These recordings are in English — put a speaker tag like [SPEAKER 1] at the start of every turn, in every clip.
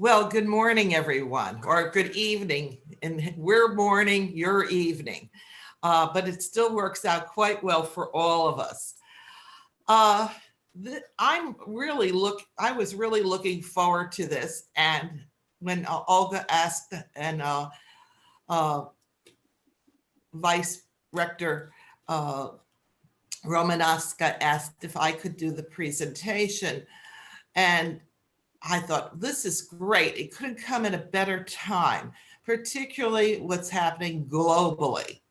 [SPEAKER 1] Well, good morning, everyone, or good evening. And we're morning, you're evening. But it still works out quite well for all of us. I was really looking forward to this. And when Olga asked and Vice Rector Romanoska asked if I could do the presentation, and I thought, this is great. It couldn't come at a better time, particularly what's happening globally.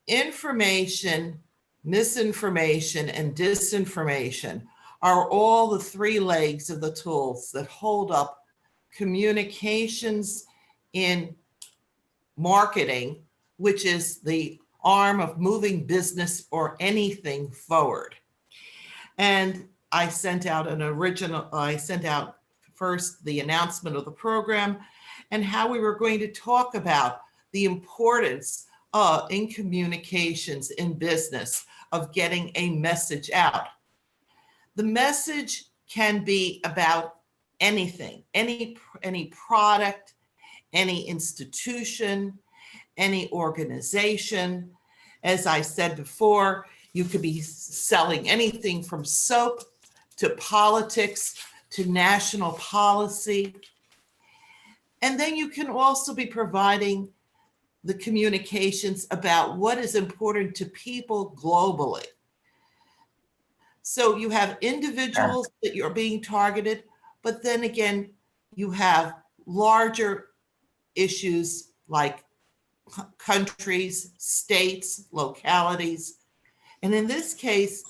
[SPEAKER 1] Information, misinformation, and disinformation are all the three legs of the tools that hold up communications in marketing, which is the arm of moving business or anything forward. And I sent out first the announcement of the program and how we were going to talk about the importance in communications in business of getting a message out. The message can be about anything, any product, any institution, any organization. As I said before, you could be selling anything from soap to politics, to national policy. And then you can also be providing the communications about what is important to people globally. So you have individuals that you're being targeted, but then again, you have larger issues like countries, states, localities. And in this case,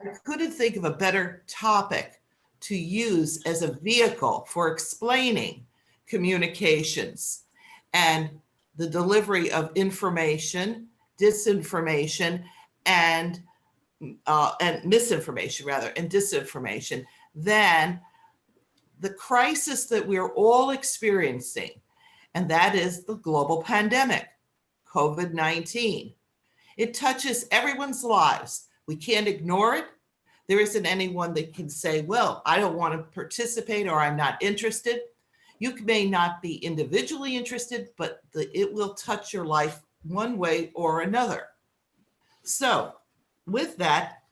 [SPEAKER 1] I couldn't think of a better topic to use as a vehicle for explaining communications and the delivery of information, disinformation, and misinformation rather, and disinformation than the crisis that we're all experiencing, and that is the global pandemic, COVID-19. It touches everyone's lives. We can't ignore it. There isn't anyone that can say, well, I don't want to participate or I'm not interested. You may not be individually interested, but it will touch your life one way or another. So with that,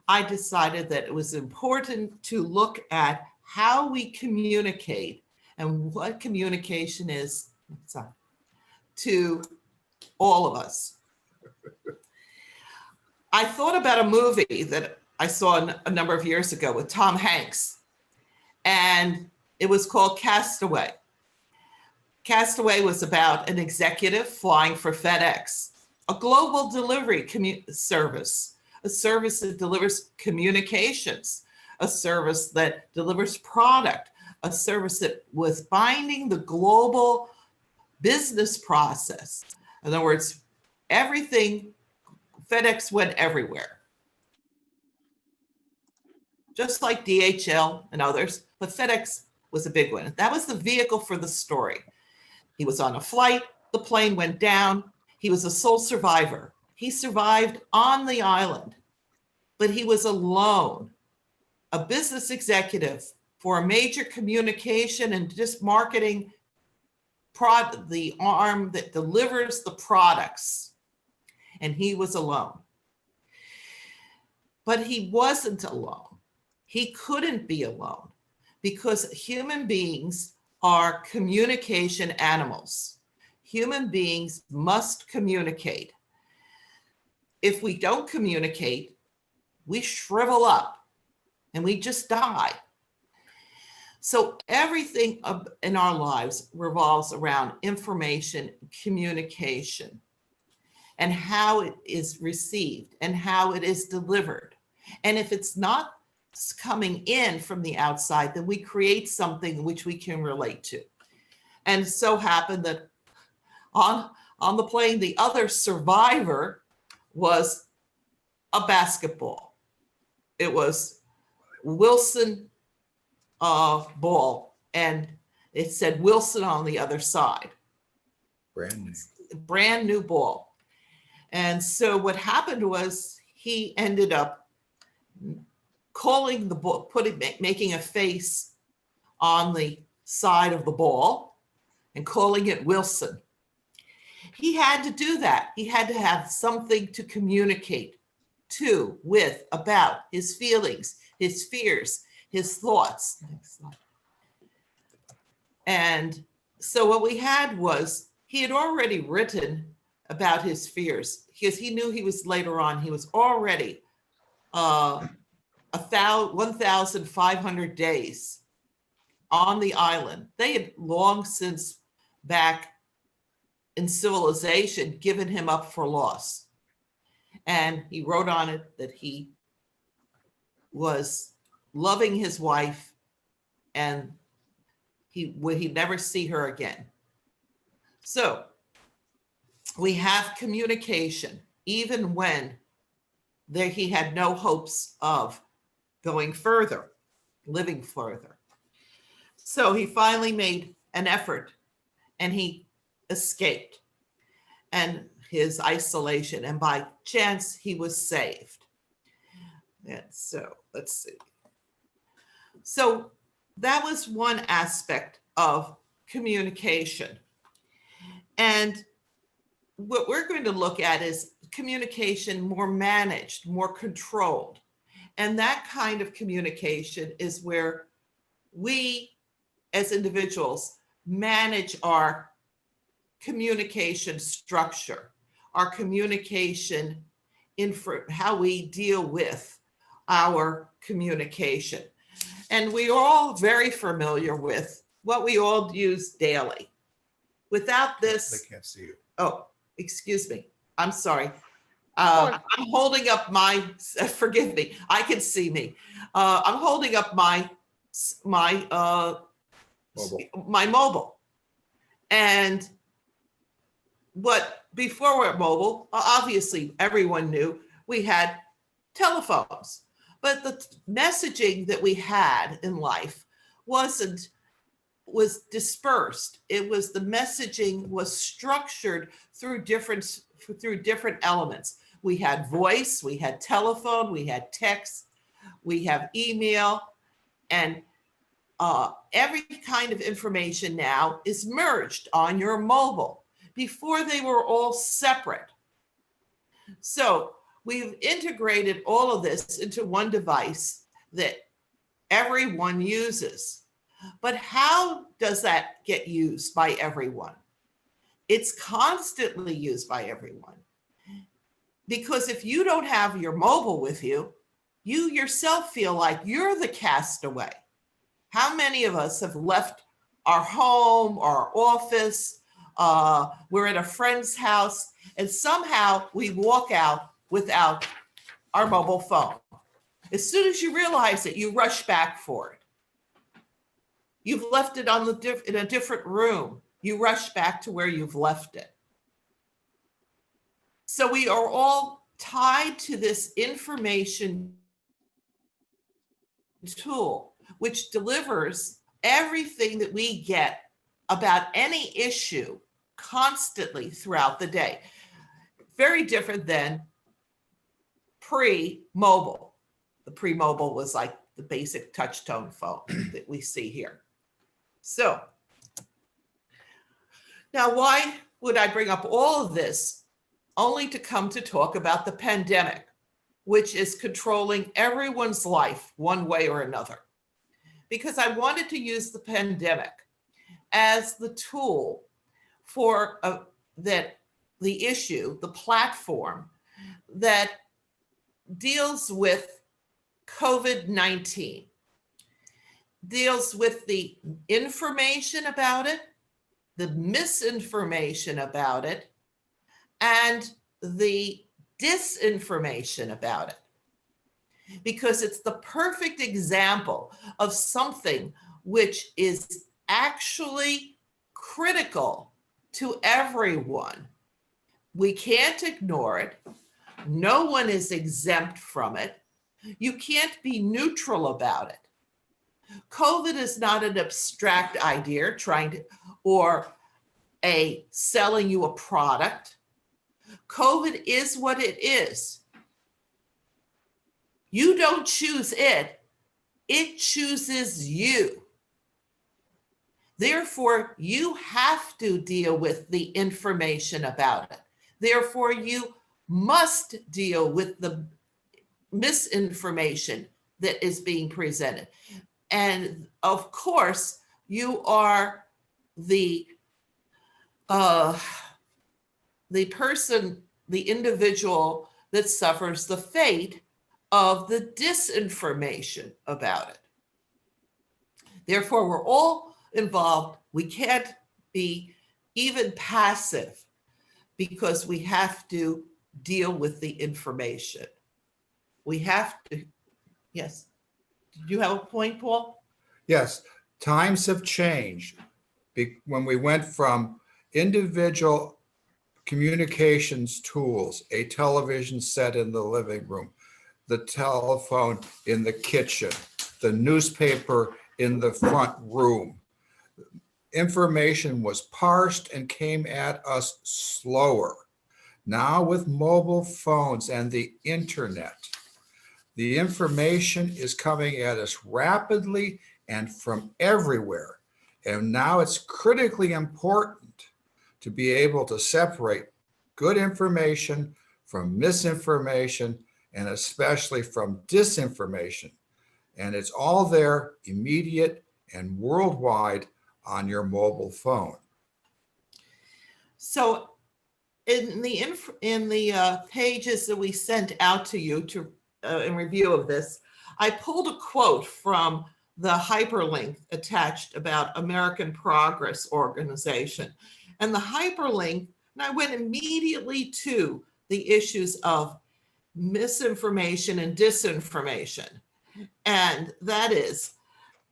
[SPEAKER 1] I decided that it was important to look at how we communicate and what communication is to all of us. I thought about a movie that I saw a number of years ago with Tom Hanks, and it was called Castaway. Castaway was about an executive flying for FedEx, a global delivery service, a service that delivers communications, a service that delivers product, a service that was binding the global business process. In other words, everything, FedEx went everywhere. Just like DHL and others, but FedEx was a big one. That was the vehicle for the story. He was on a flight, the plane went down, he was a sole survivor. He survived on the island, but he was alone. A business executive for a major communication and just marketing the arm that delivers the products, and he was alone. But he wasn't alone. He couldn't be alone because human beings are communication animals. Human beings must communicate. If we don't communicate, we shrivel up and we just die. So everything in our lives revolves around information, communication, and how it is received and how it is delivered. And if it's not coming in from the outside, then we create something which we can relate to. And it so happened that on the plane, the other survivor was a basketball. It was Wilson ball, and it said Wilson on the other side. Brand new ball. And so what happened was he ended up calling the ball, making a face on the side of the ball and calling it Wilson. He had to do that. He had to have something to communicate to, with, about his feelings, his fears, his thoughts. Next slide. And so what we had was, he had already written about his fears because he knew he was later on, he was already 1,500 days on the island. They had long since back in civilization given him up for loss. And he wrote on it that he was loving his wife and he'd never see her again. So we have communication, even when he had no hopes of going further, living further. So he finally made an effort and he escaped and his isolation, and by chance he was saved. And so let's see. So that was one aspect of communication. And what we're going to look at is communication more managed, more controlled. And that kind of communication is where we as individuals manage our communication structure, our communication, how we deal with our communication. And we are all very familiar with what we all use daily. Without this,
[SPEAKER 2] They can't see you.
[SPEAKER 1] oh, excuse me, I'm sorry. I'm holding up my, forgive me, I can see me. I'm holding up my mobile. And before mobile, obviously everyone knew we had telephones, but the messaging that we had in life was dispersed. The messaging was structured through different elements. We had voice, we had telephone, we had text, we have email, and every kind of information now is merged on your mobile. Before they were all separate. So we've integrated all of this into one device that everyone uses. But how does that get used by everyone? It's constantly used by everyone. Because if you don't have your mobile with you, you yourself feel like you're the castaway. How many of us have left our home, our office, we're at a friend's house, and somehow we walk out without our mobile phone? As soon as you realize it, you rush back for it. You've left it in a different room. You rush back to where you've left it. So we are all tied to this information tool, which delivers everything that we get about any issue constantly throughout the day. Very different than pre-mobile. The pre-mobile was like the basic touch tone phone that we see here. So now, why would I bring up all of this only to come to talk about the pandemic, which is controlling everyone's life one way or another? Because I wanted to use the pandemic as the tool for the issue, the platform that deals with COVID-19, deals with the information about it, the misinformation about it, and the disinformation about it. Because it's the perfect example of something which is actually critical to everyone. We can't ignore it. No one is exempt from it. You can't be neutral about it. COVID is not an abstract idea or selling you a product. COVID is what it is. You don't choose it, it chooses you. Therefore, you have to deal with the information about it. Therefore, you must deal with the misinformation that is being presented. And of course, you are the person, the individual that suffers the fate of the disinformation about it. Therefore, we're all involved. We can't be even passive because we have to deal with the information. We have to, yes. Did you have a point, Paul?
[SPEAKER 2] Yes, times have changed. When we went from individual communications tools, a television set in the living room, the telephone in the kitchen, the newspaper in the front room. Information was parsed and came at us slower. Now with mobile phones and the internet, the information is coming at us rapidly and from everywhere. And now it's critically important to be able to separate good information from misinformation, and especially from disinformation. And it's all there, immediate and worldwide, on your mobile phone.
[SPEAKER 1] So in the pages that we sent out to you to in review of this, I pulled a quote from the hyperlink attached about American Progress Organization. And the hyperlink, and I went immediately to the issues of misinformation and disinformation. And that is,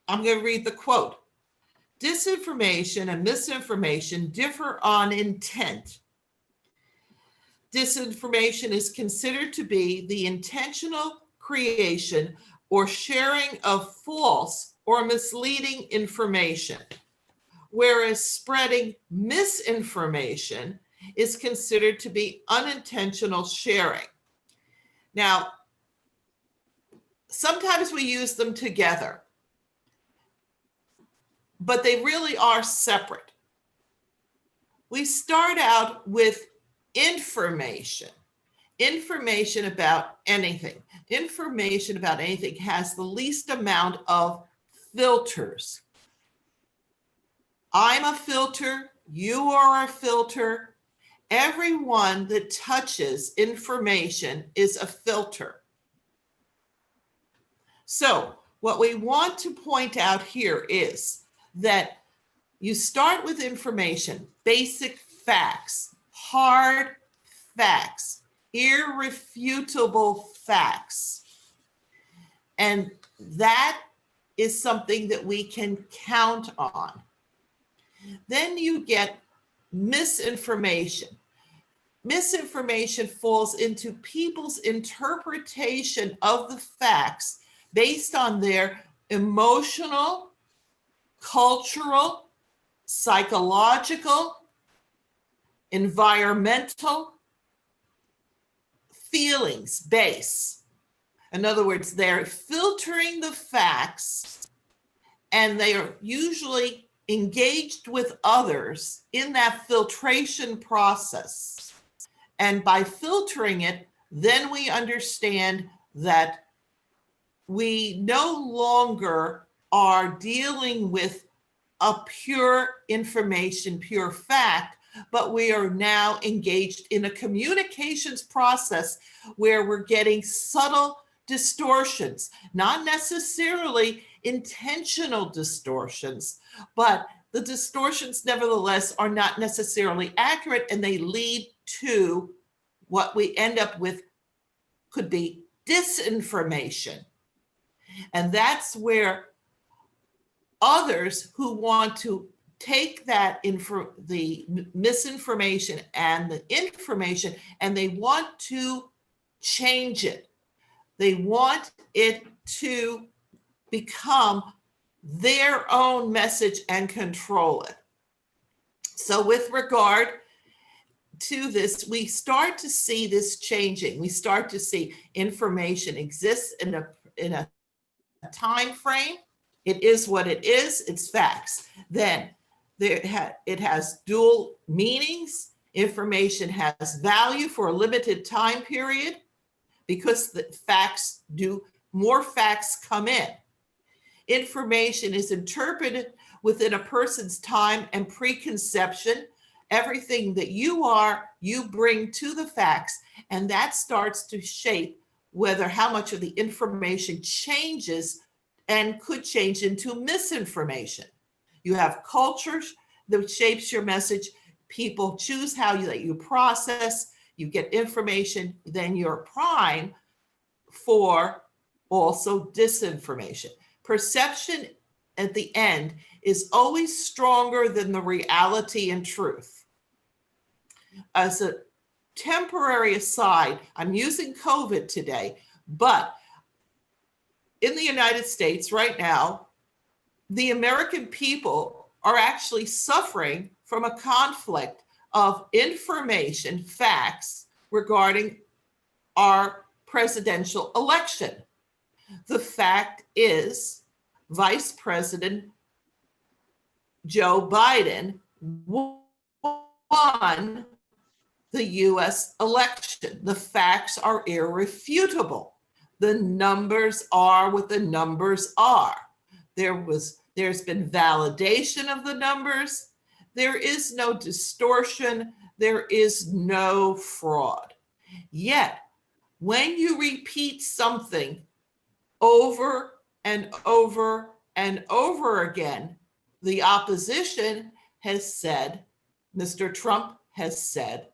[SPEAKER 1] I'm going to read the quote. Disinformation and misinformation differ on intent. Disinformation is considered to be the intentional creation or sharing of false or misleading information, whereas spreading misinformation is considered to be unintentional sharing. Now, sometimes we use them together, but they really are separate. We start out with information about anything. Information about anything has the least amount of filters. I'm a filter, you are a filter. Everyone that touches information is a filter. So what we want to point out here is that you start with information, basic facts, hard facts, irrefutable facts. And that is something that we can count on. Then you get misinformation. Misinformation falls into people's interpretation of the facts based on their emotional, cultural, psychological, environmental feelings base. In other words, they're filtering the facts and they are usually engaged with others in that filtration process. And by filtering it, then we understand that we no longer are dealing with a pure information, pure fact, but we are now engaged in a communications process where we're getting subtle distortions, not necessarily intentional distortions, but the distortions nevertheless are not necessarily accurate, and they lead to what we end up with could be disinformation. And that's where others who want to take that the misinformation and the information, and they want to change it. They want it to become their own message and control it. So with regard to this, we start to see this changing. We start to see information exists in a time frame, It is what it is. It's facts. Then it has dual meanings. Information has value for a limited time period because the more facts come in. Information is interpreted within a person's time and preconception. Everything that you are, you bring to the facts, and that starts to shape how much of the information changes and could change into misinformation. You have cultures that shapes your message. People choose how you process, you get information, then you're prime for also disinformation. Perception at the end is always stronger than the reality and truth. As a temporary aside, I'm using COVID today, but in the United States right now, the American people are actually suffering from a conflict of information, facts regarding our presidential election. The fact is, Vice President Joe Biden won the US election. The facts are irrefutable. The numbers are what the numbers are. There's been validation of the numbers. There is no distortion. There is no fraud. Yet, when you repeat something over and over and over again, the opposition has said, Mr. Trump has said,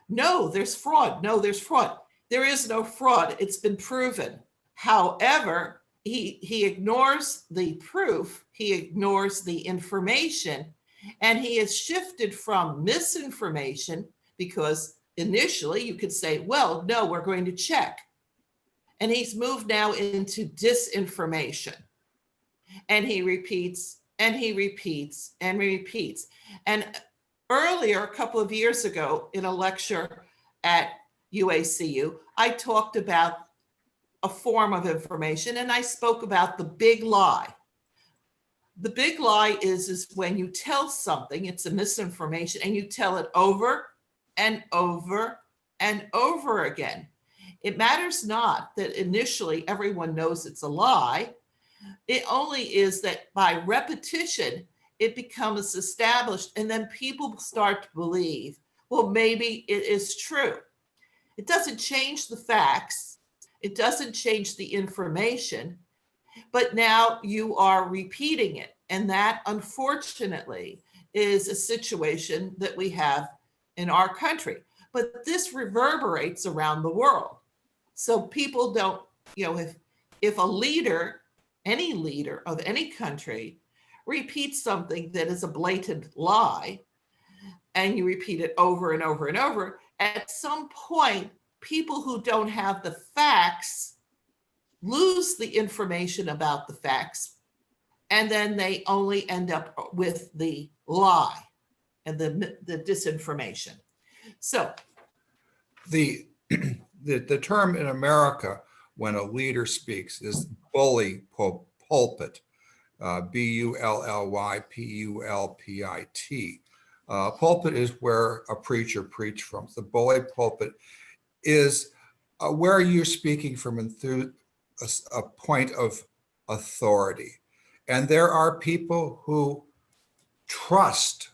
[SPEAKER 1] no, there's fraud. No, there's fraud. There is no fraud. It's been proven. However, he ignores the proof. He ignores the information. And he has shifted from misinformation because initially you could say, well, no, we're going to check. And he's moved now into disinformation. And he repeats and he repeats and repeats. And earlier, a couple of years ago, in a lecture at UACU, I talked about a form of information and I spoke about the big lie. The big lie is when you tell something, it's a misinformation, and you tell it over and over and over again. It matters not that initially everyone knows it's a lie. It only is that by repetition, it becomes established, and then people start to believe, well, maybe it is true. It doesn't change the facts. It doesn't change the information, but now you are repeating it. And that, unfortunately, is a situation that we have in our country. But this reverberates around the world. So people don't, if a leader, any leader of any country, repeats something that is a blatant lie, and you repeat it over and over and over, at some point, people who don't have the facts lose the information about the facts, and then they only end up with the lie and the disinformation. So
[SPEAKER 2] The term in America when a leader speaks is bully pulpit, B-U-L-L-Y-P-U-L-P-I-T. Pulpit is where a preacher preached from. The bully pulpit is where you're speaking from a point of authority. And there are people who trust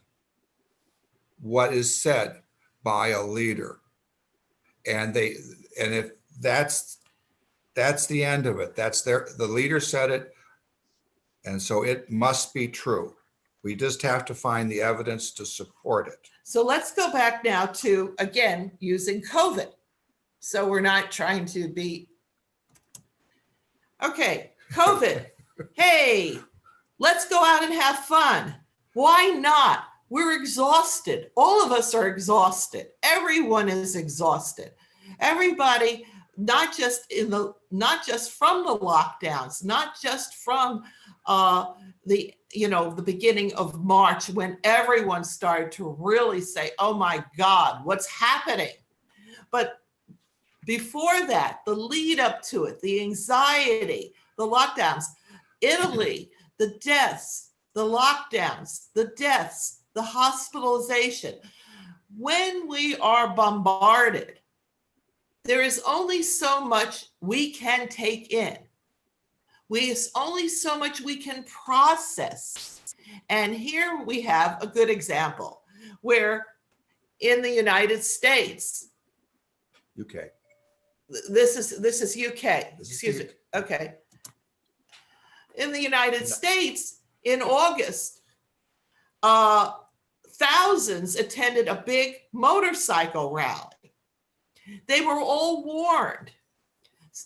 [SPEAKER 2] what is said by a leader. And if that's the end of it. The leader said it, and so it must be true. We just have to find the evidence to support it.
[SPEAKER 1] So let's go back now to, again, using COVID. So we're not trying to be, okay, COVID. Hey, let's go out and have fun. Why not? We're exhausted. All of us are exhausted. Everyone is exhausted. Everybody, not just from the lockdowns, not just from the beginning of March, when everyone started to really say, oh my God, what's happening? But before that, the lead up to it, the anxiety, the lockdowns, Italy, the deaths, the lockdowns, the deaths, the hospitalization. When we are bombarded, there is only so much we can take in. There's only so much we can process. And here we have a good example where in the United States,
[SPEAKER 2] UK.
[SPEAKER 1] this is UK, excuse me, okay. In the United States, in August, thousands attended a big motorcycle rally. They were all warned.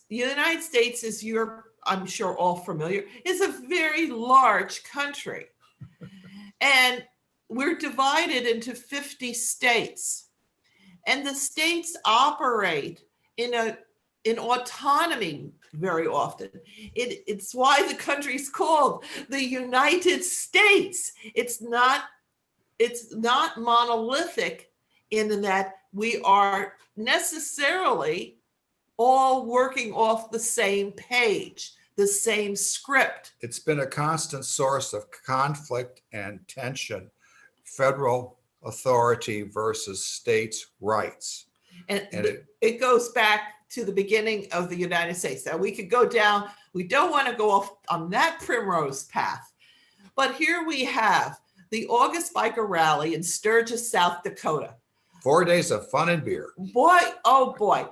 [SPEAKER 1] The United States, as you're, I'm sure, all familiar, is a very large country. And we're divided into 50 states. And the states operate in autonomy very often. It's why the country's called the United States. It's not monolithic in that we are necessarily all working off the same page, the same script.
[SPEAKER 2] It's been a constant source of conflict and tension, federal authority versus states' rights.
[SPEAKER 1] And it goes back to the beginning of the United States. Now we could go down, we don't want to go off on that primrose path, but here we have the August Biker Rally in Sturgis, South Dakota.
[SPEAKER 2] 4 days of fun and beer.
[SPEAKER 1] Boy, oh boy.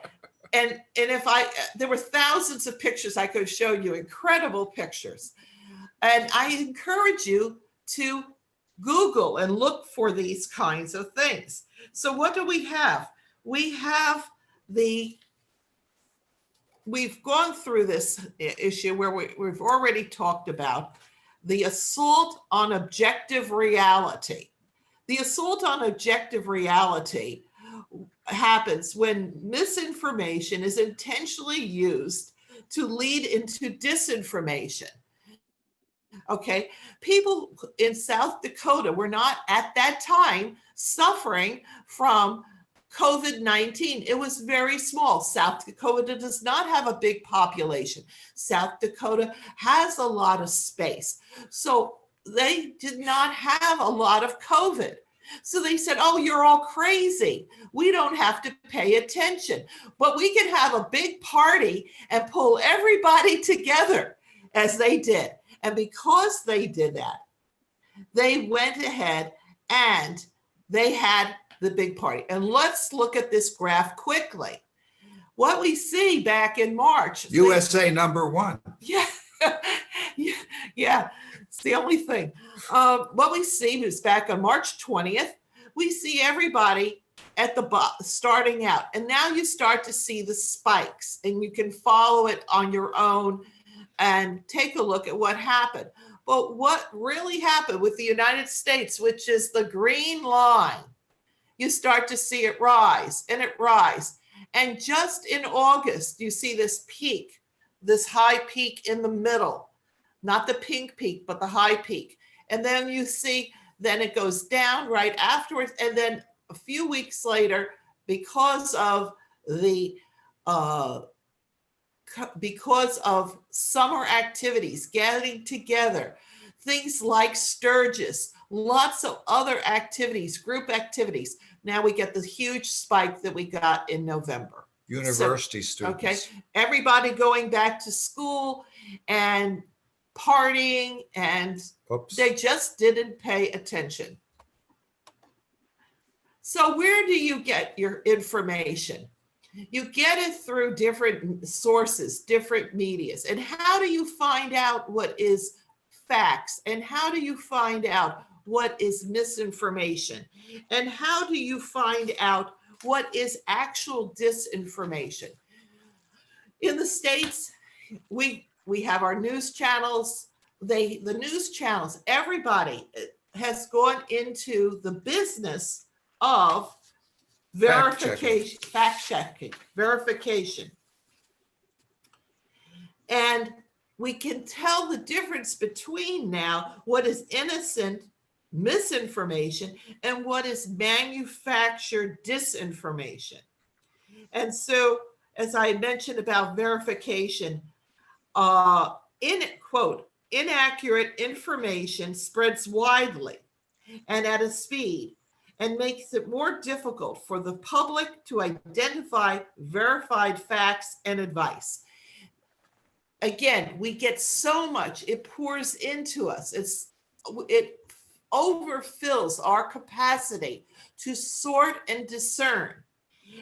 [SPEAKER 1] And there were thousands of pictures I could show you, incredible pictures. And I encourage you to Google and look for these kinds of things. So what do we have? We have we've gone through this issue where we've already talked about the assault on objective reality. The assault on objective reality happens when misinformation is intentionally used to lead into disinformation. Okay, people in South Dakota were not at that time suffering from COVID-19. It was very small. South Dakota does not have a big population. South Dakota has a lot of space. So they did not have a lot of COVID. So they said, oh, you're all crazy. We don't have to pay attention, but we can have a big party and pull everybody together, as they did. And because they did that, they went ahead and they had the big party. And let's look at this graph quickly. What we see back in March.
[SPEAKER 2] USA #1.
[SPEAKER 1] Yeah, yeah, it's the only thing. What we see is back on March 20th, we see everybody at the starting out. And now you start to see the spikes, and you can follow it on your own and take a look at what happened. But what really happened with the United States, which is the green line, you start to see it rise and it rise. And just in August, you see this peak, this high peak in the middle, not the pink peak, but the high peak. And then you see, then it goes down right afterwards. And then a few weeks later, because of summer activities, getting together, things like Sturgis, lots of other activities, group activities. Now we get the huge spike that we got in November.
[SPEAKER 2] University students.
[SPEAKER 1] Okay, everybody going back to school and partying, and they just didn't pay attention. So where do you get your information? You get it through different sources, different medias. And how do you find out what is facts? And how do you find out what is misinformation? And how do you find out what is actual disinformation? In the States, we have our news channels. The news channels, everybody has gone into the business of verification, fact-checking, verification. And we can tell the difference between now what is innocent misinformation and what is manufactured disinformation. And so, as I mentioned about verification, in it, quote, inaccurate information spreads widely and at a speed and makes it more difficult for the public to identify verified facts and advice. Again, we get so much, it pours into us. It overfills our capacity to sort and discern.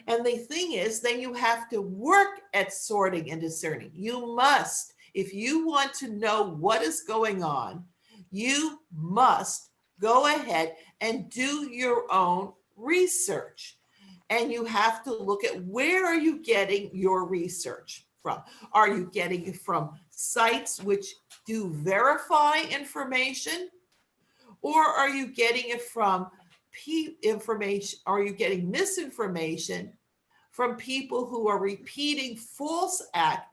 [SPEAKER 1] And the thing is, then you have to work at sorting and discerning. You must, if you want to know what is going on, you must go ahead and do your own research. And you have to look at where are you getting your research from? Are you getting it from sites which do verify information? Or are you getting it from information? Are you getting misinformation from people who are repeating false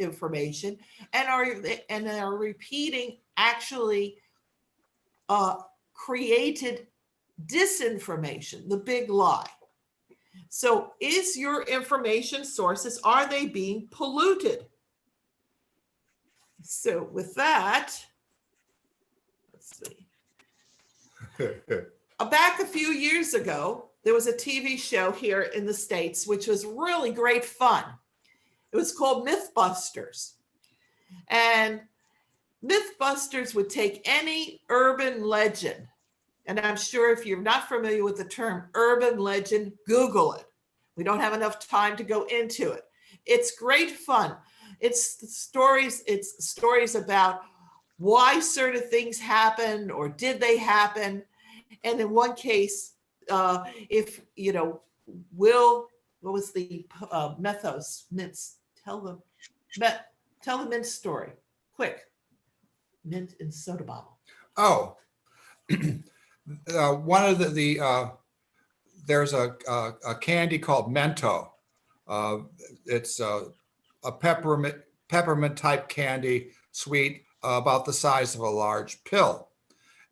[SPEAKER 1] information and are repeating actually created disinformation, the big lie? So is your information sources, are they being polluted? So with that, let's see. Back a few years ago, there was a TV show here in the States, which was really great fun. It was called Mythbusters. And Mythbusters would take any urban legend. And I'm sure if you're not familiar with the term urban legend, Google it. We don't have enough time to go into it. It's great fun. It's stories about why certain things happened or did they happen. And in one case, if, you know, what was the mythos? Tell the mint story, quick. Mint and soda bottle.
[SPEAKER 2] Oh, one of there's a candy called Mento. It's a peppermint type candy, sweet, about the size of a large pill.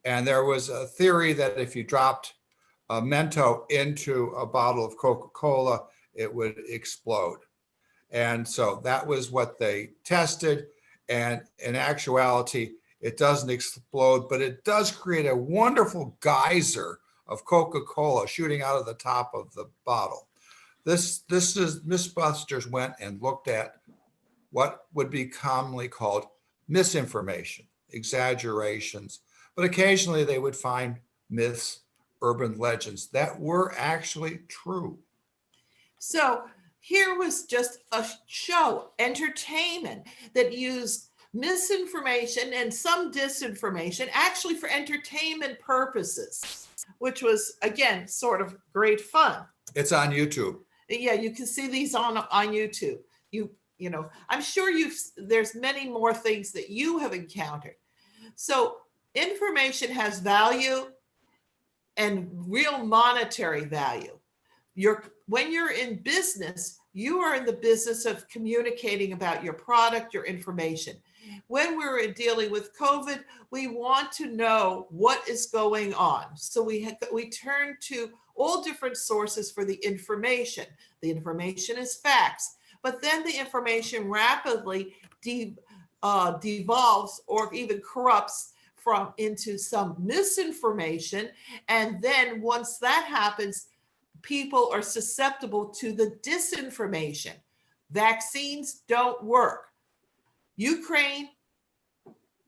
[SPEAKER 2] And there was a theory that if you dropped a Mento into a bottle of Coca-Cola, it would explode. And so that was what they tested. And in actuality, it doesn't explode, but it does create a wonderful geyser of Coca-Cola shooting out of the top of the bottle. This is Mythbusters went and looked at what would be commonly called misinformation, exaggerations, but occasionally they would find myths, urban legends that were actually true.
[SPEAKER 1] So here was just a show, entertainment, that used misinformation and some disinformation actually for entertainment purposes, which was, again, sort of great fun.
[SPEAKER 2] It's on YouTube.
[SPEAKER 1] Yeah, you can see these on YouTube. You know, I'm sure there's many more things that you have encountered. So information has value and real monetary value. When you're in business, you are in the business of communicating about your product, your information. When we're dealing with COVID, we want to know what is going on. So we turn to all different sources for the information. The information is facts, but then the information rapidly devolves or even corrupts into some misinformation. And then once that happens, people are susceptible to the disinformation. Vaccines don't work. Ukraine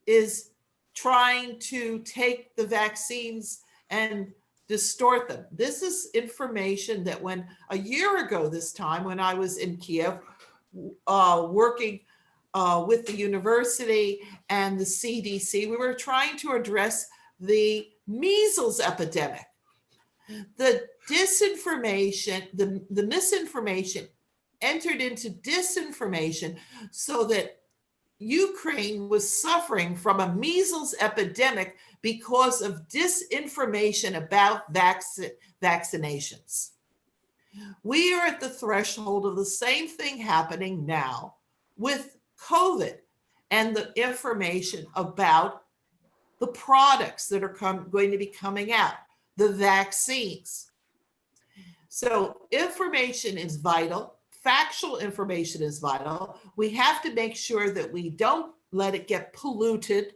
[SPEAKER 1] is trying to take the vaccines and distort them. This is information that when a year ago this time, when I was in Kiev, working with the university and the CDC, we were trying to address the measles epidemic. The disinformation, the misinformation entered into disinformation so that Ukraine was suffering from a measles epidemic because of disinformation about vaccinations. We are at the threshold of the same thing happening now with COVID and the information about the products that are going to be coming out, the vaccines. So information is vital. Factual information is vital. We have to make sure that we don't let it get polluted.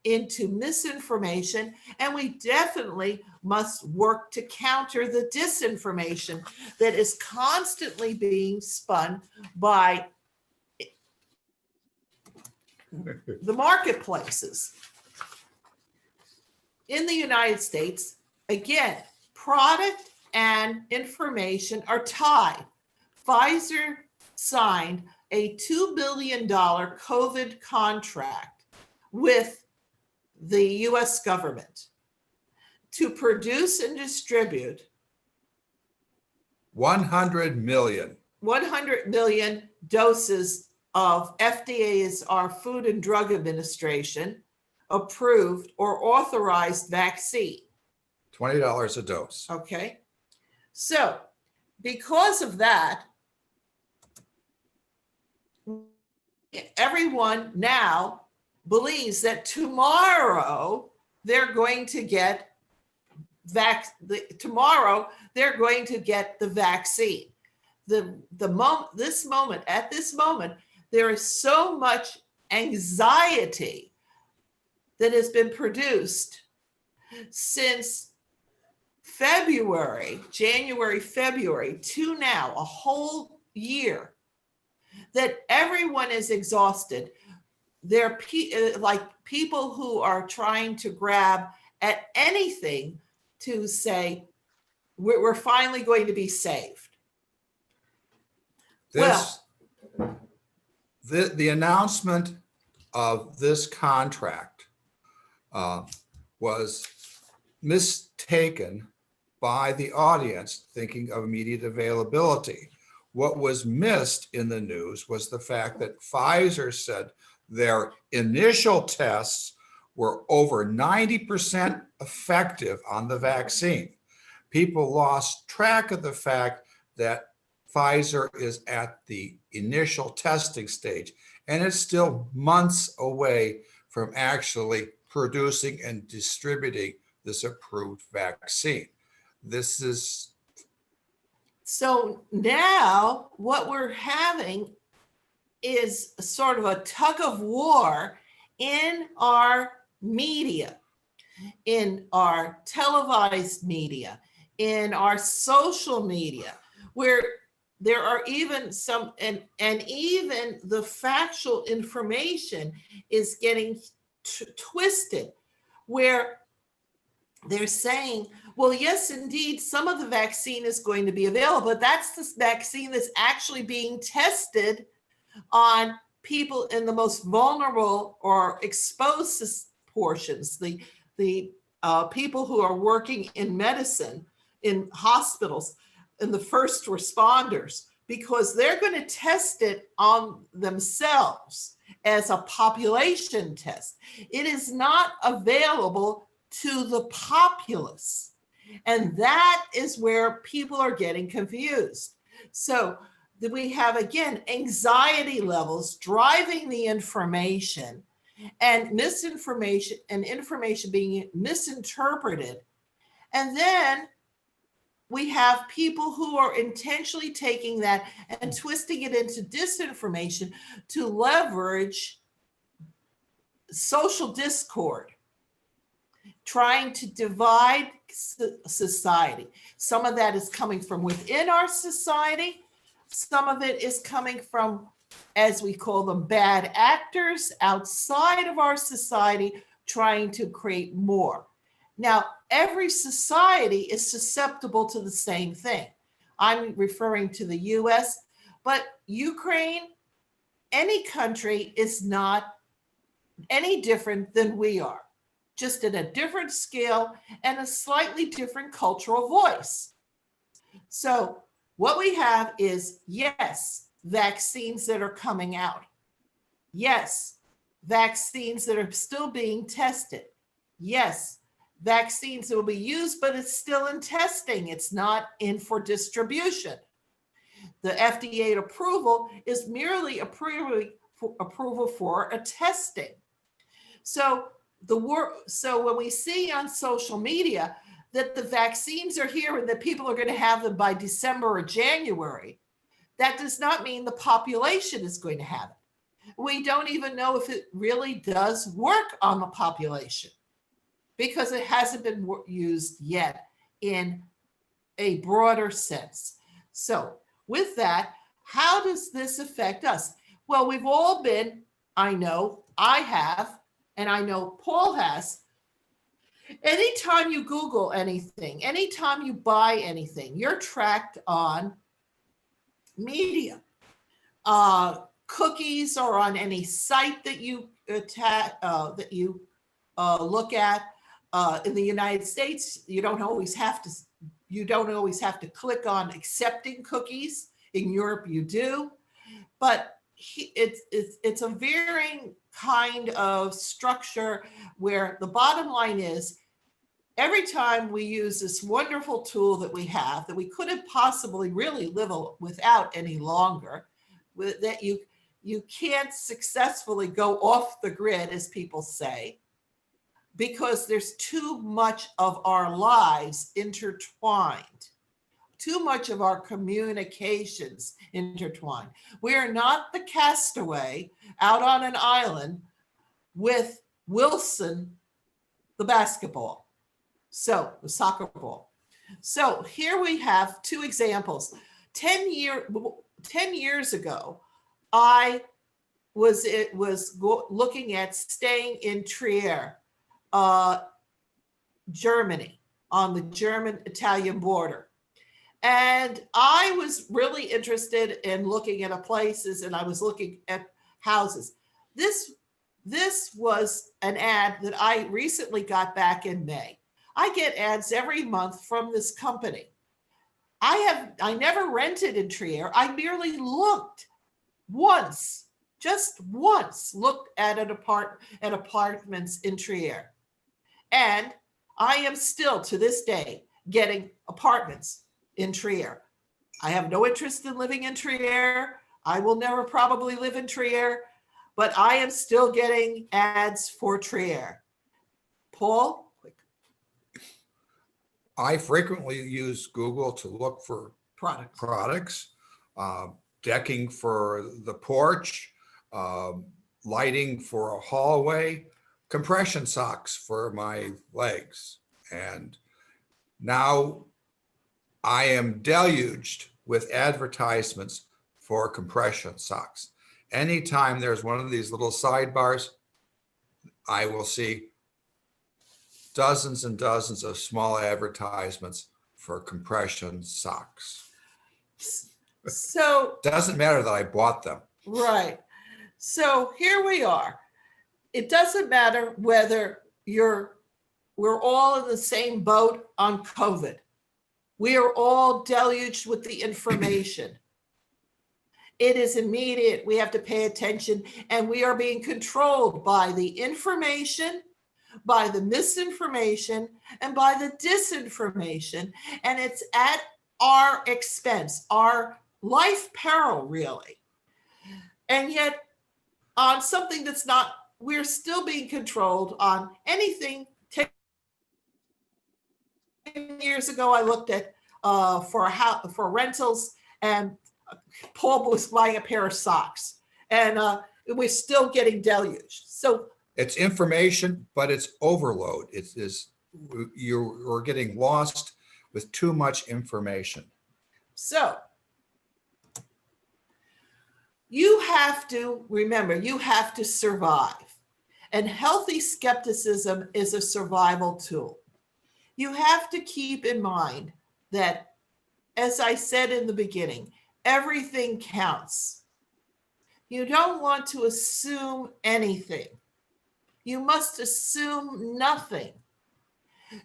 [SPEAKER 1] into misinformation, and we definitely must work to counter the disinformation that is constantly being spun by the marketplaces. In the United States, again, product and information are tied. Pfizer signed a $2 billion COVID contract with the US government to produce and distribute
[SPEAKER 2] 100 million.
[SPEAKER 1] 100 million doses of FDA's, our Food and Drug Administration, approved or authorized vaccine.
[SPEAKER 2] $20 a dose.
[SPEAKER 1] Okay. So because of that, everyone now believes that tomorrow they're going to get tomorrow they're going to get the vaccine. At this moment, there is so much anxiety that has been produced since January, February to now, a whole year, that everyone is exhausted. They're like people who are trying to grab at anything to say, we're finally going to be saved.
[SPEAKER 2] The announcement of this contract was mistaken by the audience, thinking of immediate availability. What was missed in the news was the fact that Pfizer said their initial tests were over 90% effective on the vaccine. People lost track of the fact that Pfizer is at the initial testing stage, and it's still months away from actually producing and distributing this approved vaccine. This is...
[SPEAKER 1] So now what we're having is sort of a tug of war in our media, in our televised media, in our social media, where there are even some, and even the factual information is getting twisted, where they're saying, well, yes, indeed, some of the vaccine is going to be available, but that's the vaccine that's actually being tested on people in the most vulnerable or exposed portions, the people who are working in medicine, in hospitals, and the first responders, because they're going to test it on themselves as a population test. It is not available to the populace. And that is where people are getting confused. So we have, again, anxiety levels driving the information, and misinformation and information being misinterpreted. And then we have people who are intentionally taking that and twisting it into disinformation to leverage social discord, trying to divide society. Some of that is coming from within our society. Some of it is coming from, as we call them, bad actors outside of our society trying to create more. Now, every society is susceptible to the same thing. I'm referring to the US, but Ukraine, any country is not any different than we are, just at a different scale and a slightly different cultural voice. So what we have is, yes, vaccines that are coming out. Yes, vaccines that are still being tested. Yes, vaccines that will be used, but it's still in testing. It's not in for distribution. The FDA approval is merely approval for a testing. So when we see on social media that the vaccines are here and that people are going to have them by December or January, that does not mean the population is going to have it. We don't even know if it really does work on the population because it hasn't been used yet in a broader sense. So with that, how does this affect us? Well, we've all been, I know I have, and I know Paul has. Anytime you Google anything, anytime you buy anything, you're tracked on media. Cookies are on any site that you look at. In the United States, you don't always have to click on accepting cookies. In Europe, you do, but it's a varying kind of structure where the bottom line is every time we use this wonderful tool that we have that we couldn't possibly really live without any longer, that you can't successfully go off the grid, as people say, because there's too much of our lives intertwined, too much of our communications intertwined. We are not the castaway out on an island with Wilson, the basketball, so the soccer ball. So here we have two examples. 10 years ago, I was looking at staying in Trier, Germany, on the German-Italian border. And I was really interested in looking at places, and I was looking at houses. This was an ad that I recently got back in May. I get ads every month from this company. I never rented in Trier. I merely looked once, just once, looked at apartments in Trier. And I am still, to this day, getting apartments in Trier. I have no interest in living in Trier. I will never probably live in Trier, but I am still getting ads for Trier. Paul?
[SPEAKER 2] I frequently use Google to look for products, decking for the porch, lighting for a hallway, compression socks for my legs. And now I am deluged with advertisements for compression socks. Anytime there's one of these little sidebars, I will see dozens and dozens of small advertisements for compression socks.
[SPEAKER 1] So
[SPEAKER 2] doesn't matter that I bought them.
[SPEAKER 1] Right. So here we are. It doesn't matter whether we're all in the same boat on COVID. We are all deluged with the information. It is immediate. We have to pay attention, and we are being controlled by the information, by the misinformation, and by the disinformation. And it's at our expense, our life peril, really. And yet on something that's not, we're still being controlled on anything. 10 years ago, I looked at for rentals, and Paul was buying a pair of socks, and we're still getting deluged. So
[SPEAKER 2] it's information, but it's overload. You're getting lost with too much information.
[SPEAKER 1] So you have to remember, you have to survive. And healthy skepticism is a survival tool. You have to keep in mind that, as I said in the beginning, everything counts. You don't want to assume anything. You must assume nothing.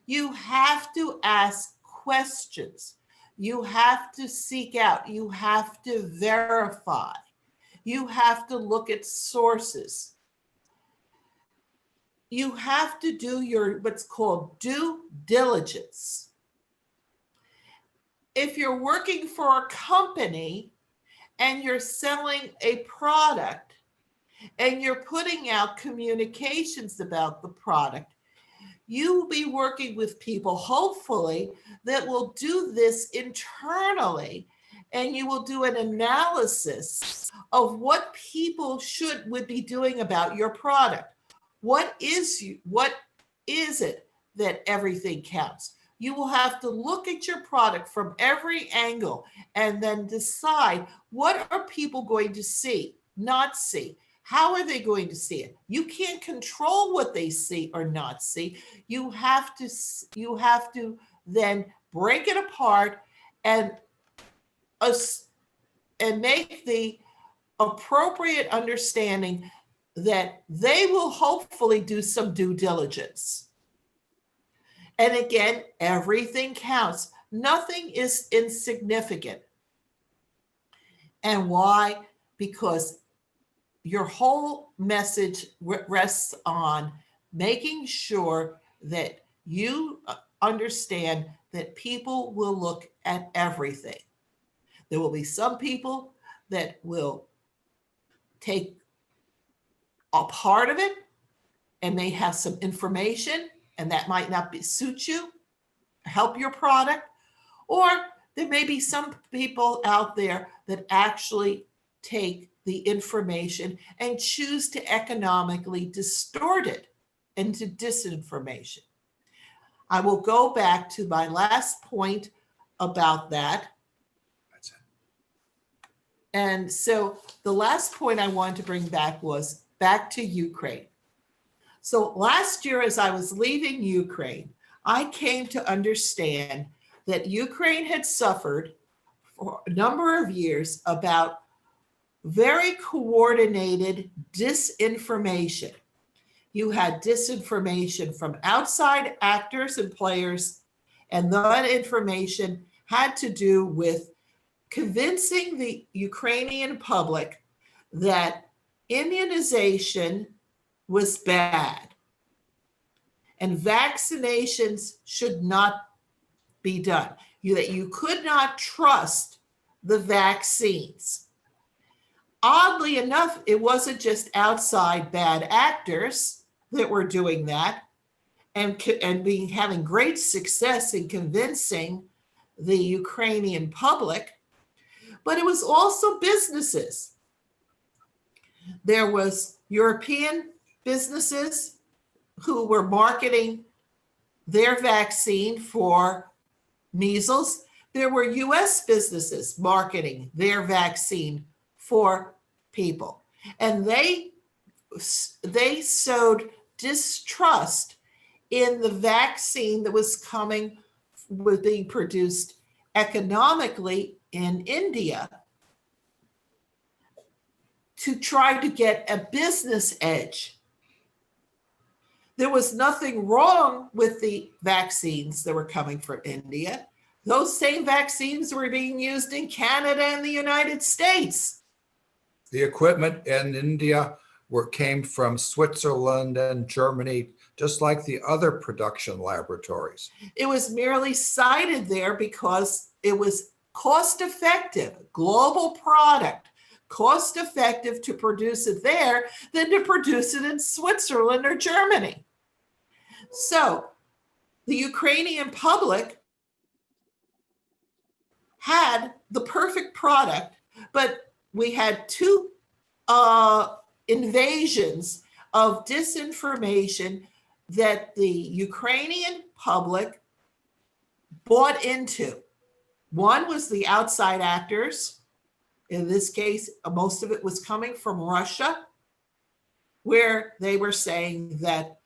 [SPEAKER 1] You have to ask questions. You have to seek out. You have to verify. You have to look at sources. You have to do your what's called due diligence. If you're working for a company and you're selling a product and you're putting out communications about the product, you will be working with people, hopefully, that will do this internally and you will do an analysis of what people would be doing about your product. What is it that everything counts? You will have to look at your product from every angle and then decide, what are people going to see, not see? How are they going to see it? You can't control what they see or not see. You have to then break it apart and make the appropriate understanding that they will hopefully do some due diligence. And again, everything counts. Nothing is insignificant. And why? Because your whole message rests on making sure that you understand that people will look at everything. There will be some people that will take a part of it and may have some information, and that might not suit you, help your product. Or there may be some people out there that actually take the information and choose to economically distort it into disinformation. I will go back to my last point about that.
[SPEAKER 2] That's it.
[SPEAKER 1] And so the last point I wanted to bring back was back to Ukraine. So last year, as I was leaving Ukraine, I came to understand that Ukraine had suffered for a number of years about very coordinated disinformation. You had disinformation from outside actors and players, and that information had to do with convincing the Ukrainian public that immunization was bad and vaccinations should not be done. That you could not trust the vaccines. Oddly enough, it wasn't just outside bad actors that were doing that and having great success in convincing the Ukrainian public, but it was also businesses. There was European businesses who were marketing their vaccine for measles. There were US businesses marketing their vaccine for people. And they sowed distrust in the vaccine that was being produced economically in India to try to get a business edge. There was nothing wrong with the vaccines that were coming from India. Those same vaccines were being used in Canada and the United States.
[SPEAKER 2] The equipment in India came from Switzerland and Germany, just like the other production laboratories.
[SPEAKER 1] It was merely cited there because it was cost-effective, global product, cost-effective to produce it there than to produce it in Switzerland or Germany. So the Ukrainian public had the perfect product, but we had two invasions of disinformation that the Ukrainian public bought into. One was the outside actors. In this case, most of it was coming from Russia, where they were saying that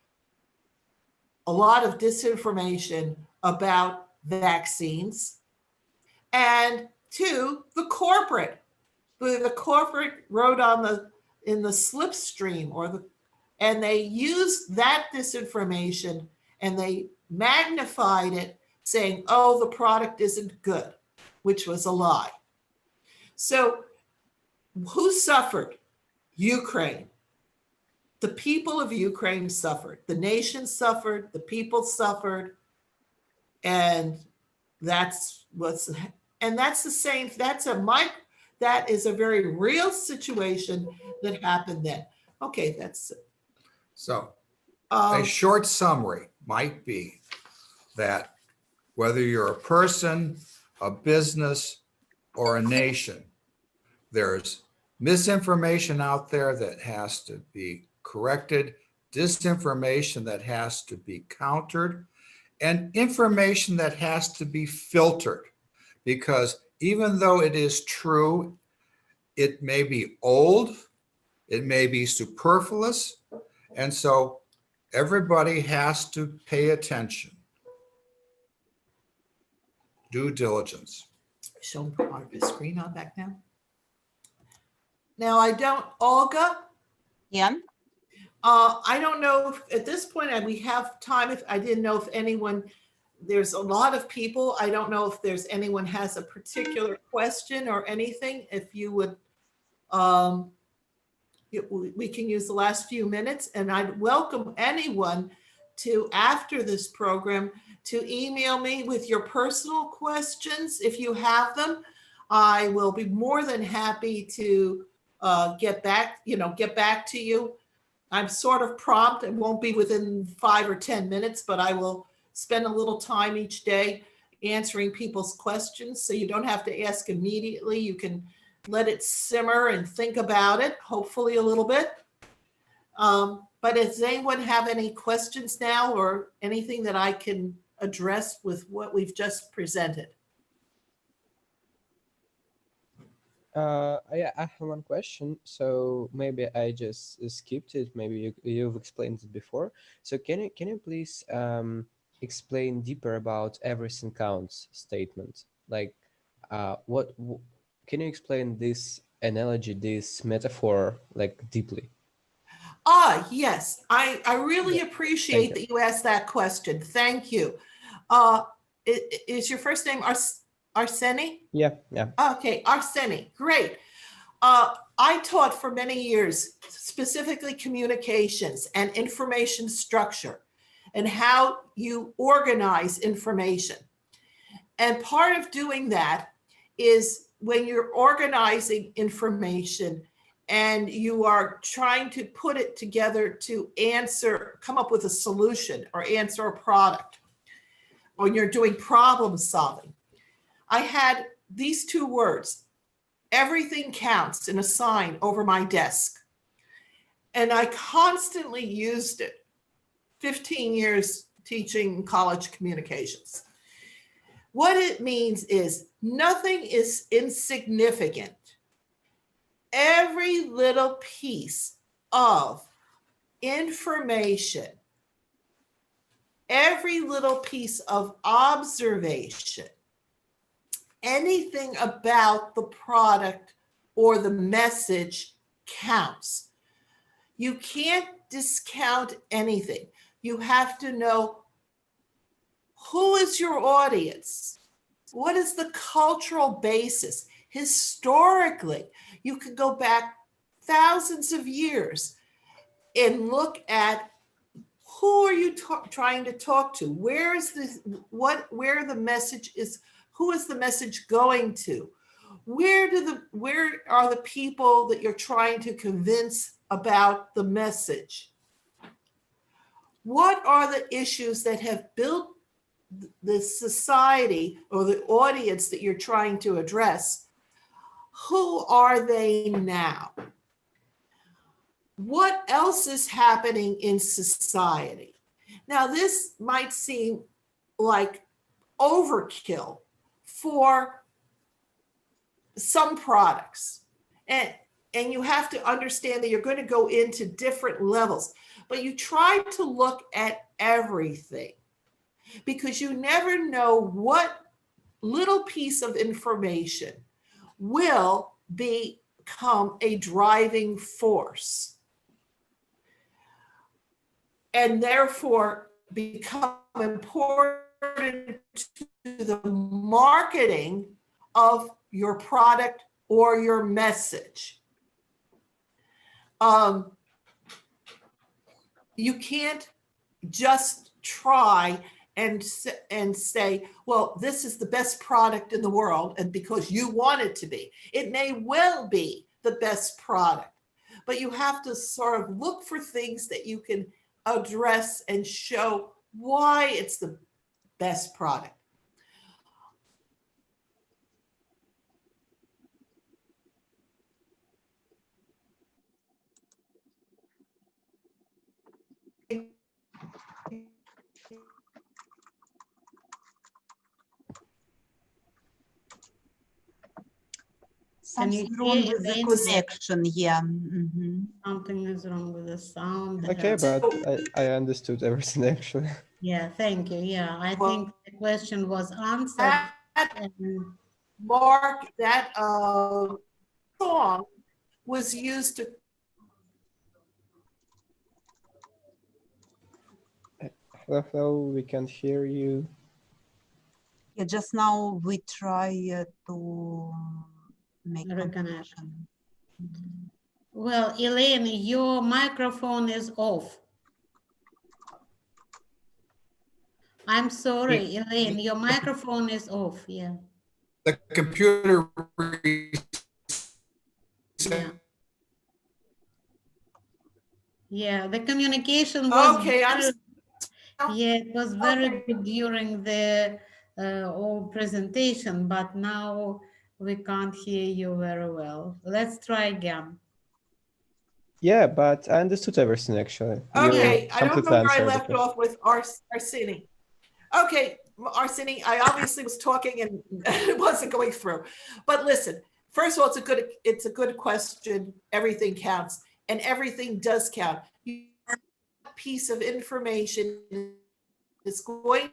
[SPEAKER 1] a lot of disinformation about vaccines. And two, the corporate. The corporate wrote in the slipstream and they used that disinformation and they magnified it, saying, oh, the product isn't good, which was a lie. So who suffered? Ukraine. The people of Ukraine suffered. The nation suffered. The people suffered. And that's the same. That is a very real situation that happened then. Okay, that's it.
[SPEAKER 2] So a short summary might be that whether you're a person, a business, or a nation. There's misinformation out there that has to be corrected, disinformation that has to be countered, and information that has to be filtered. Because even though it is true, it may be old, it may be superfluous, and so everybody has to pay attention. Due diligence.
[SPEAKER 1] Show part of the screen on back now. Now I don't, Olga,
[SPEAKER 3] Yeah.
[SPEAKER 1] I don't know if at this point we have time. If I didn't know if anyone, there's a lot of people. I don't know if there's anyone has a particular question or anything. If you would, we can use the last few minutes, and I'd welcome anyone to, after this program, to email me with your personal questions if you have them. I will be more than happy to get back to you. I'm sort of prompt. It won't be within 5 or 10 minutes, but I will spend a little time each day answering people's questions. So you don't have to ask immediately. You can let it simmer and think about it, hopefully a little bit. But does anyone have any questions now or anything that I can address with what we've just presented?
[SPEAKER 4] Yeah, I have one question. So maybe I just skipped it. Maybe you've explained it before. So can you please explain deeper about everything counts statement? Like, can you explain this analogy, this metaphor, like deeply?
[SPEAKER 1] Yes, I really appreciate that you asked that question. Thank you. Is your first name Arseni?
[SPEAKER 4] Yeah.
[SPEAKER 1] Okay, Arseni, great. I taught for many years, specifically communications and information structure and how you organize information. And part of doing that is when you're organizing information and you are trying to put it together to come up with a solution or answer a product, or you're doing problem solving. I had these two words, everything counts, in a sign over my desk. And I constantly used it, 15 years teaching college communications. What it means is nothing is insignificant. Every little piece of information, every little piece of observation, anything about the product or the message counts. You can't discount anything. You have to know who is your audience? What is the cultural basis? Historically, you could go back thousands of years and look at who are you trying to talk to? Where is this? Where the message is? Who is the message going to? Where are the people that you're trying to convince about the message? What are the issues that have built the society or the audience that you're trying to address? Who are they now? What else is happening in society? Now, this might seem like overkill for some products. And you have to understand that you're going to go into different levels, but you try to look at everything because you never know what little piece of information will become a driving force and therefore become important to the marketing of your product or your message. You can't just try and say, well, this is the best product in the world, and because you want it to be. It may well be the best product, but you have to sort of look for things that you can address and show why it's the best product.
[SPEAKER 3] Can you
[SPEAKER 5] Something wrong
[SPEAKER 3] hear
[SPEAKER 5] with the
[SPEAKER 3] Elaine?
[SPEAKER 5] connection, yeah. Mhm.
[SPEAKER 3] Something is wrong with the sound.
[SPEAKER 4] Okay, but I understood everything actually.
[SPEAKER 3] Yeah, thank you. Yeah, I think the question was answered.
[SPEAKER 1] That
[SPEAKER 3] And
[SPEAKER 1] Mark, that song was used to
[SPEAKER 4] Hello, hello, we can't hear you.
[SPEAKER 5] Yeah, just now we try to make
[SPEAKER 3] Reconnect.
[SPEAKER 5] connection.
[SPEAKER 3] well, Elaine, your microphone is off. I'm sorry, Elaine, your microphone is off. Yeah.
[SPEAKER 2] The computer
[SPEAKER 3] Yeah. Yeah, the communication was
[SPEAKER 1] Okay,
[SPEAKER 3] very, yeah, it was very
[SPEAKER 1] Okay.
[SPEAKER 3] good during the whole presentation, but now we can't hear you very well. Let's try again.
[SPEAKER 4] Yeah, but I understood everything actually.
[SPEAKER 1] Okay,
[SPEAKER 4] You
[SPEAKER 1] I don't know
[SPEAKER 4] completely
[SPEAKER 1] where I
[SPEAKER 4] answered the
[SPEAKER 1] left
[SPEAKER 4] question.
[SPEAKER 1] off with Arsini. Okay, Arsini, I obviously was talking and it wasn't going through. But listen, first of all, it's a good question. Everything counts, and everything does count. A piece of information is going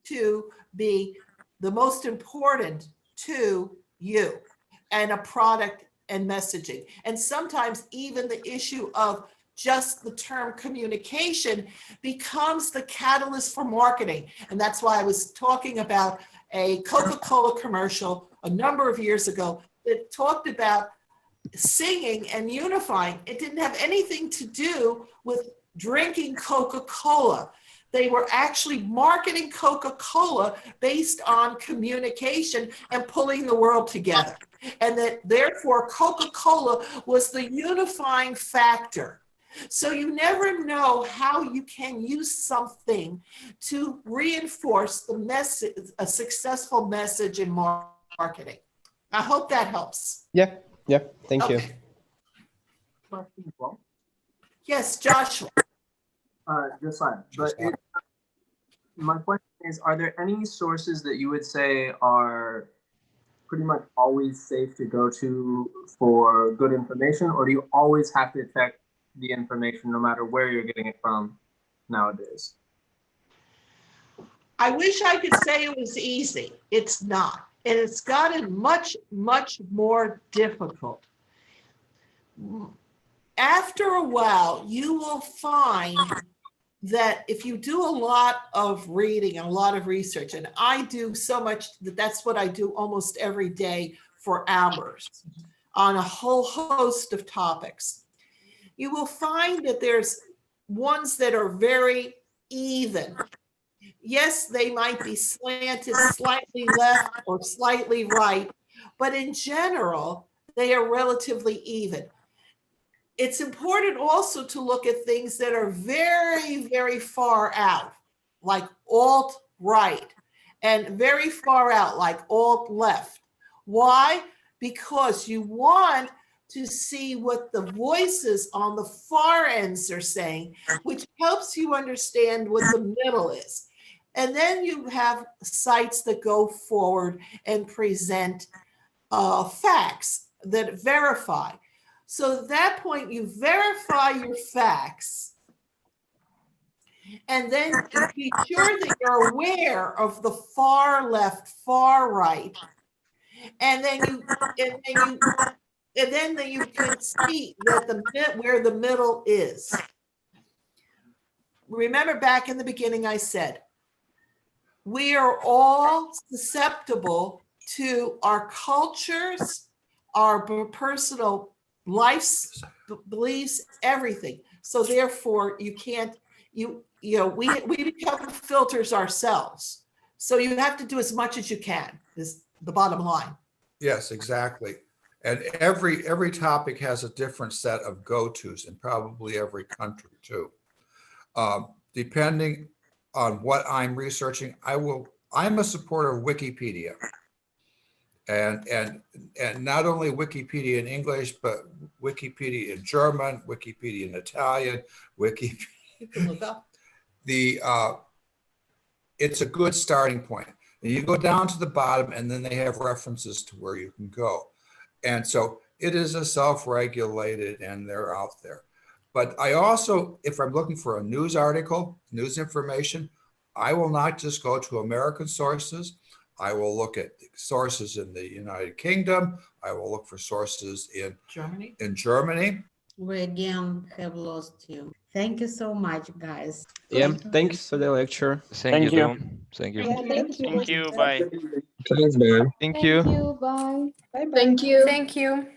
[SPEAKER 1] to be the most important to you, and a product and messaging. And sometimes even the issue of just the term communication becomes the catalyst for marketing. And that's why I was talking about a Coca-Cola commercial a number of years ago that talked about singing and unifying. It didn't have anything to do with drinking Coca-Cola. They were actually marketing Coca-Cola based on communication and pulling the world together. And that therefore Coca-Cola was the unifying factor. So you never know how you can use something to reinforce the message, a successful message in marketing. I hope that helps.
[SPEAKER 4] Yeah, thank you.
[SPEAKER 1] Okay.
[SPEAKER 6] Question as well.
[SPEAKER 1] Yes, Joshua.
[SPEAKER 6] Josiah, but my question is, are there any sources that you would say are pretty much always safe to go to for good information, or do you always have to check the information no matter where you're getting it from nowadays?
[SPEAKER 1] I wish I could say it was easy. It's not. And it's gotten much, much more difficult. After a while, you will find that if you do a lot of reading and a lot of research, and I do so much that that's what I do almost every day for hours on a whole host of topics, you will find that there's ones that are very even. Yes, they might be slanted slightly left or slightly right, but in general, they are relatively even. It's important also to look at things that are very, very far out, like alt-right, and very far out, like alt-left. Why? Because you want to see what the voices on the far ends are saying, which helps you understand what the middle is. And then you have sites that go forward and present facts that verify. So at that point, you verify your facts, and then you be sure that you're aware of the far left, far right, and then you can see that where the middle is. Remember back in the beginning, I said, we are all susceptible to our cultures, our personal lives, beliefs, everything. So therefore, you can't, we become filters ourselves. So you have to do as much as you can, is the bottom line.
[SPEAKER 2] Yes, exactly. And every topic has a different set of go-tos in probably every country too. Depending on what I'm researching, I'm a supporter of Wikipedia. And not only Wikipedia in English, but Wikipedia in German, Wikipedia in Italian,
[SPEAKER 1] You can look up.
[SPEAKER 2] it's a good starting point. And you go down to the bottom and then they have references to where you can go. And so it is a self-regulated and they're out there. But I also, if I'm looking for a news article, news information, I will not just go to American sources. I will look at sources in the United Kingdom. I will look for sources in Germany.
[SPEAKER 3] We again have lost you. Thank you so much, guys.
[SPEAKER 4] Yeah, thanks for the lecture.
[SPEAKER 7] Thank you.
[SPEAKER 8] Thank you.
[SPEAKER 7] Thank you. Bye.
[SPEAKER 8] Thanks, man.
[SPEAKER 4] Thank you.
[SPEAKER 9] Bye. Bye.
[SPEAKER 10] Thank you.
[SPEAKER 9] Thank you.